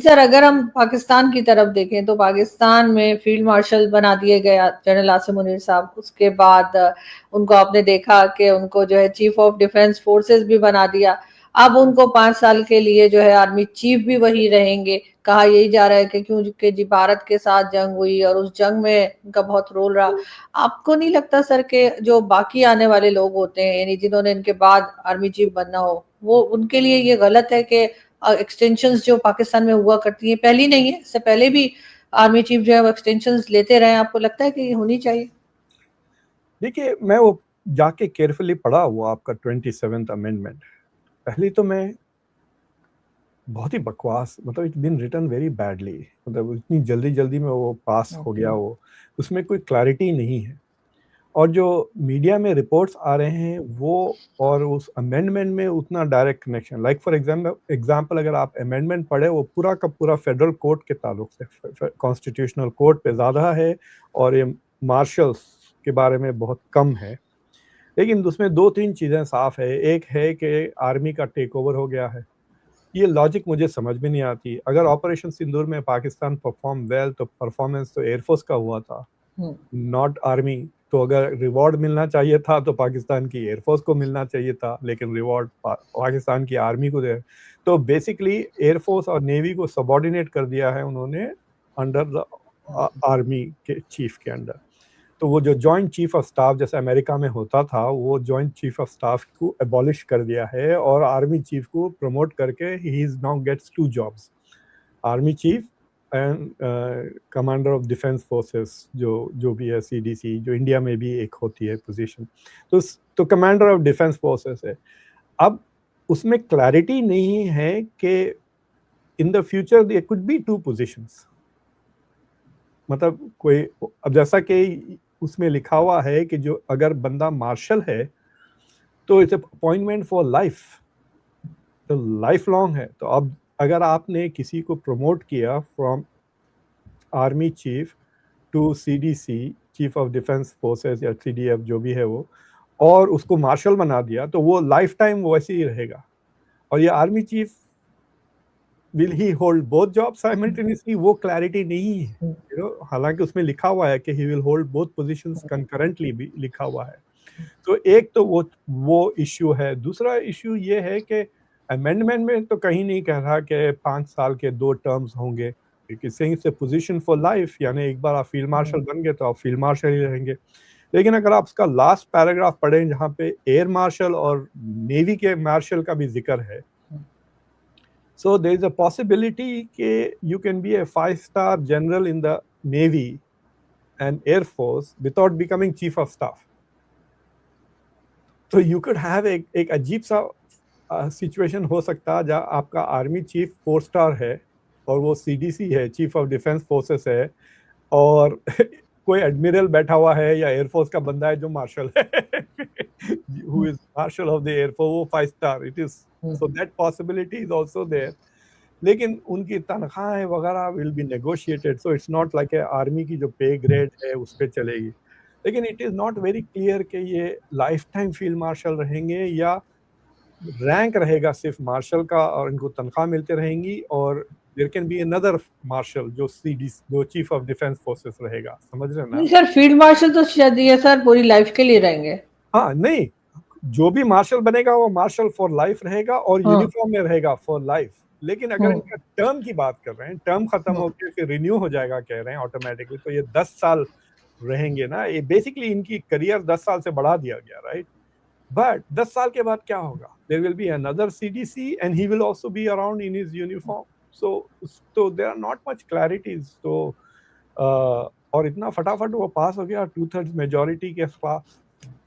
Sir अगर हम पाकिस्तान की तरफ देखें तो पाकिस्तान में फील्ड मार्शल बना दिए गए जनरल आसिम मुनीर साहब। उसके बाद उनको आपने देखा कि उनको जो है चीफ ऑफ डिफेंस फोर्सेस भी बना दिया। अब उनको 5 साल के लिए जो है आर्मी चीफ भी वही रहेंगे। कहा यही जा रहा है कि क्योंकि जी भारत के साथ जंग हुई और उस जंग में उनका बहुत रोल रहा। आपको नहीं लगता सर कि जो बाकी आने वाले लोग होते हैं यानी जिन्होंने इनके बाद आर्मी चीफ बनना हो, वो उनके लिए ये गलत है कि एक्सटेंशंस जो पाकिस्तान में हुआ करती है, पहली नहीं है, इससे पहले भी आर्मी चीफ जो है वो एक्सटेंशंस लेते रहे। आपको लगता है कि ये होनी चाहिए? देखिए, मैं वो जाके केयरफुली पढ़ा हुआ आपका 27th अमेंडमेंट। पहली तो मैं बहुत ही बकवास, मतलब it been written very badly, मतलब इतनी जल्दी जल्दी में वो पास हो गया, वो उसमें कोई क्लैरिटी नहीं है। और जो मीडिया में रिपोर्ट्स आ रहे हैं वो और उस अमेंडमेंट में उतना direct connection, like for example अगर आप अमेंडमेंट पढ़े, वो पूरा का पूरा फेडरल कोर्ट के ताल्लुक से, कॉन्स्टिट्यूशनल कोर्ट पे ज़्यादा है और ये मार्शल्स के बारे में बहुत कम है। लेकिन उसमें दो तीन चीज़ें साफ है। एक है कि आर्मी का टेक ओवर हो गया है। ये लॉजिक मुझे समझ में नहीं आती। अगर ऑपरेशन सिंदूर में पाकिस्तान परफॉर्म वेल तो परफॉर्मेंस तो एयरफोर्स का हुआ था, नॉट आर्मी। तो अगर रिवॉर्ड मिलना चाहिए था तो पाकिस्तान की एयरफोर्स को मिलना चाहिए था, लेकिन रिवॉर्ड पाकिस्तान की आर्मी को दे। तो बेसिकली एयरफोर्स और नेवी को सबॉर्डिनेट कर दिया है उन्होंने अंडर द आर्मी के चीफ के अंडर। तो वो जो जॉइंट चीफ ऑफ स्टाफ जैसे अमेरिका में होता था, वो जॉइंट चीफ ऑफ स्टाफ को एबॉलिश कर दिया है और आर्मी चीफ को प्रमोट करके he is now gets 2 jobs, army chief and commander of defence forces, जो भी है सीडीसी, जो इंडिया में भी एक होती है पोजीशन। तो कमांडर ऑफ डिफेंस फोर्सेस है। अब उसमें क्लैरिटी नहीं है कि in the future there could be 2 positions. मतलब कोई, अब जैसा कि उसमें लिखा हुआ है कि जो अगर बंदा मार्शल है तो इट्स अपॉइंटमेंट फॉर लाइफ, तो लाइफ लॉन्ग है। तो अब अगर आपने किसी को प्रमोट किया from army chief to CDC, chief of defence forces या सीडीएफ जो भी है वो, और उसको मार्शल बना दिया, तो वो लाइफ टाइम वैसे ही रहेगा। और ये army chief will he hold both job simultaneously, वो क्लैरिटी नहीं है। हालांकि उसमें लिखा हुआ है कि he will hold both positions concurrently भी लिखा हुआ है। तो एक तो वो इश्यू है। दूसरा इश्यू ये है कि अमेंडमेंट में तो कहीं नहीं कह रहा कि 5 साल के 2 टर्म्स होंगे, saying it's a position for life, यानी एक बार आप फील्ड मार्शल बन गए तो आप फील्ड मार्शल ही रहेंगे। लेकिन अगर आप उसका लास्ट पैराग्राफ पढ़ें जहाँ पे एयर मार्शल और नेवी के मार्शल का भी जिक्र है, so there is a possibility that you can be a 5-star general in the Navy and Air Force without becoming chief of staff. तो you could have एक अजीब सा सिचुएशन हो सकता है जहाँ आपका आर्मी चीफ 4 स्टार है और वो सीडीसी है, चीफ ऑफ डिफेंस फोर्सेस है, और कोई एडमिरल बैठा हुआ है या एयरफोर्स का बंदा है जो मार्शल है, who is marshal of the air force, वो 5 star. It is, so that possibility is also there। लेकिन उनकी तनख्वाहें वगैरह will be negotiated, so it's not like army की जो पे ग्रेड है उस पर चलेगी। लेकिन it is not very clear कि ये लाइफ टाइम फील्ड मार्शल रहेंगे या रैंक रहेगा सिर्फ मार्शल का और इनको तनख्वाह मिलते रहेंगी, और there can be another marshal जो सीडी, जो चीफ ऑफ डिफेंस फोर्सेस रहेगा। समझ रहे हैं ना? नहीं सर, फील्ड मार्शल तो शायद ये सर पूरी लाइफ के लिए रहेंगे। हाँ, नहीं, जो भी मार्शल बनेगा वो मार्शल फॉर लाइफ रहेगा और यूनिफॉर्म में रहेगा फॉर लाइफ। लेकिन अगर इनका टर्म की बात कर रहे हैं, टर्म खत्म होकर फिर रिन्यू हो जाएगा कह रहे हैं ऑटोमेटिकली, तो ये 10 साल रहेंगे ना। ये बेसिकली इनकी करियर 10 साल से बढ़ा दिया गया, राइट? बट 10 साल के बाद क्या होगा? There will be another CDC and he will also be around in his uniform. तो there are not much clarities. तो और इतना फटाफट वो पास हो गया 2/3 मेजॉरिटी के साथ।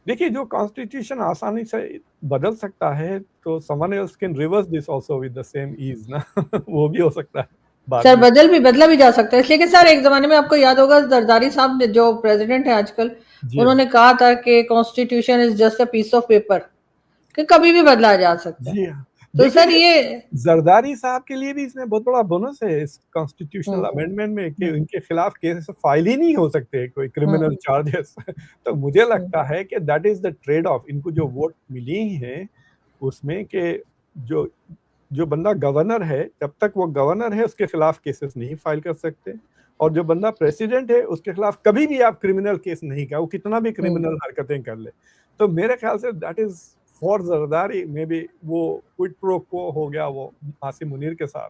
देखिए, जो कॉन्स्टिट्यूशन आसानी से बदल सकता है तो someone else can reverse this also with the same ease ना। वो भी हो सकता है सर, बदला भी जा सकता है। लेकिन सर एक जमाने में आपको याद होगा जरदारी साहब ने, जो प्रेसिडेंट है आजकल, उन्होंने कहा था कि constitution is just a piece of paper, कि कभी भी बदला जा सकता है। तो सर ये जरदारी साहब के लिए भी इसमें बहुत बड़ा बोनस है इस कॉन्स्टिट्यूशनल अमेंडमेंट में कि उनके खिलाफ केस फाइल ही नहीं हो सकते, कोई क्रिमिनल चार्जेस। तो मुझे लगता है कि that is the trade off. इनको जो वोट मिली हैं उसमें के जो जो बंदा गवर्नर है, जब तक वो गवर्नर है उसके खिलाफ केसेस नहीं फाइल कर सकते, और जो बंदा प्रेसिडेंट है उसके खिलाफ कभी भी आप क्रिमिनल केस नहीं कर, वो कितना भी क्रिमिनल हरकतें कर ले। तो मेरे ख्याल say that is for Zardari, may be वो क्विड प्रो क्वो हो गया वो आसिम मुनीर के साथ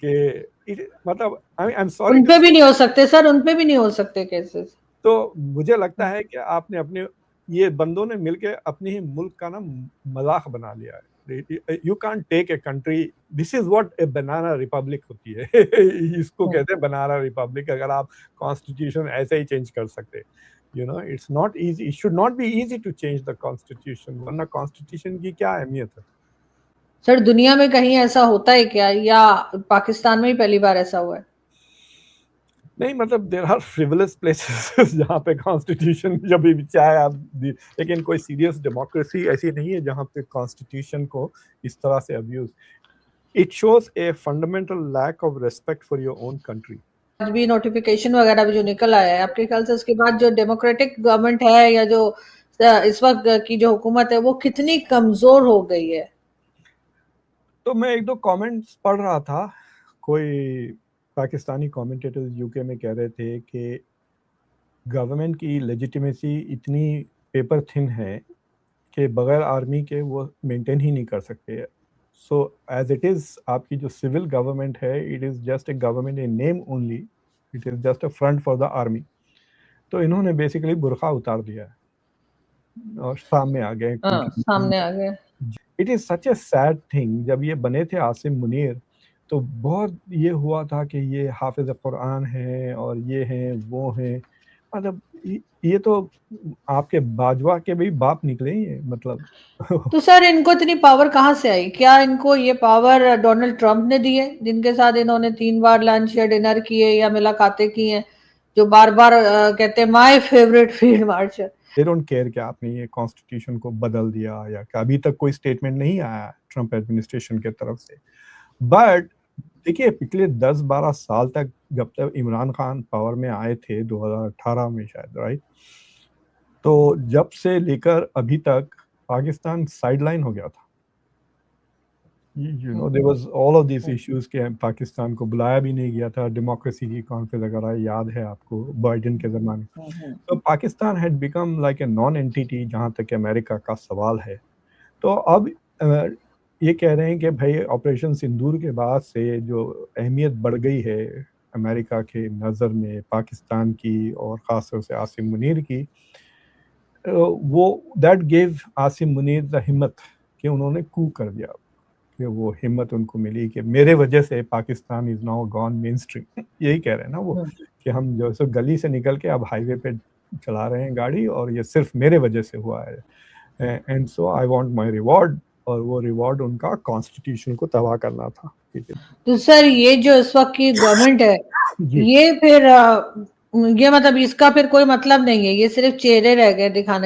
कि मतलब आई एम सॉरी, उनपे भी नहीं हो सकते सर, उनपे भी नहीं हो सकते केसेस। तो मुझे लगता है कि आपने अपने ये बंदों ने मिलके अपने ही मुल्क का ना मजाक बना लिया है। You can't take a country, this is what a banana republic होती है इसको कहते हैं बनाना रिपब्लिक। अगर आप कॉन्स्टिट्यूशन ऐसे ही चेंज कर सकते, you know, it's not easy, it should not be easy to change the constitution, वरना कॉन्स्टिट्यूशन की क्या अहमियत है। सर दुनिया में कहीं ऐसा होता है क्या, या पाकिस्तान में ही पहली बार ऐसा हुआ है? नहीं, मतलब देर आर फ्रिवलस प्लेसेस जहाँ पे कॉन्स्टिट्यूशन जब भी चाहे आप, लेकिन कोई सीरियस डेमोक्रेसी ऐसी नहीं है जहाँ पे कॉन्स्टिट्यूशन को इस तरह से abuse. It shows a fundamental lack of respect for your own country. आज भी नोटिफिकेशन वगैरह भी जो निकल आया है, आपके ख्याल से उसके बाद जो डेमोक्रेटिक गवर्नमेंट है या जो इस वक्त की जो हुकूमत है वो कितनी कमजोर हो गई है? तो मैं एक दो कमेंट्स पढ़ रहा था, कोई पाकिस्तानी कमेंटेटर्स यूके में कह रहे थे कि गवर्नमेंट की लेजिटिमेसी इतनी पेपर थिन है कि बगैर आर्मी के वो मेंटेन ही नहीं कर सकते। सो एज इट इज आपकी जो सिविल गवर्नमेंट है, it is just a government in name only, it is just a front for the army. तो इन्होंने बेसिकली बुरखा उतार दिया है और सामने आ गए। सामने आ गए। It is such A sad thing. जब ये बने थे आसिम मुनीर तो बहुत ये हुआ था कि ये हाफिज कुरान है और ये हैं वो हैं, मतलब ये तो आपके बाजवा के भी बाप निकले ये, मतलब तो सर इनको इतनी पावर कहाँ से आई? क्या इनको ये पावर डोनाल्ड ट्रंप ने दी है, जिनके साथ इन्होंने 3 बार लंच या डिनर किए या मुलाकातें की हैं, जो बार बार कहते हैं my favourite field marshal? They don't care कि आपने ये कॉन्स्टिट्यूशन को बदल दिया या कि अभी तक कोई स्टेटमेंट नहीं आया ट्रंप एडमिनिस्ट्रेशन के तरफ से। बट देखिए पिछले 10-12 साल तक, जब तक इमरान खान पावर में आए थे 2018 में शायद, राइट, तो जब से लेकर अभी तक पाकिस्तान साइडलाइन हो गया था। You know there was all of this issues के पाकिस्तान को बुलाया भी नहीं गया था डेमोक्रेसी की कॉन्फ्रेंस, अगर याद है आपको बाइडेन के ज़माने। तो Pakistan had become like a non entity जहाँ तक अमेरिका का सवाल है। तो अब ये कह रहे हैं कि भाई ऑपरेशन सिंदूर के बाद से जो अहमियत बढ़ गई है अमेरिका के नज़र में पाकिस्तान की और ख़ास तौर से आसिम मुनीर की, वो that gave Asim Munir the हिम्मत कि उन्होंने कू कर दिया, कि वो हिम्मत उनको मिली कि मेरे वजह से Pakistan is now gone main stream. यही कह रहे हैं ना वो कि हम जो सो गली से निकल के अब हाईवे पे चला रहे हैं गाड़ी और ये सिर्फ मेरे वजह से हुआ है, and so I want my reward. और वो रिवॉर्ड उनका कॉन्स्टिट्यूशन को तबाह करना था। तो सर ये जो इस वक्त की गवर्नमेंट है ये फिर ये मतलब इसका फिर कोई मतलब नहीं है, ये सिर्फ चेहरे रह गए दिखाने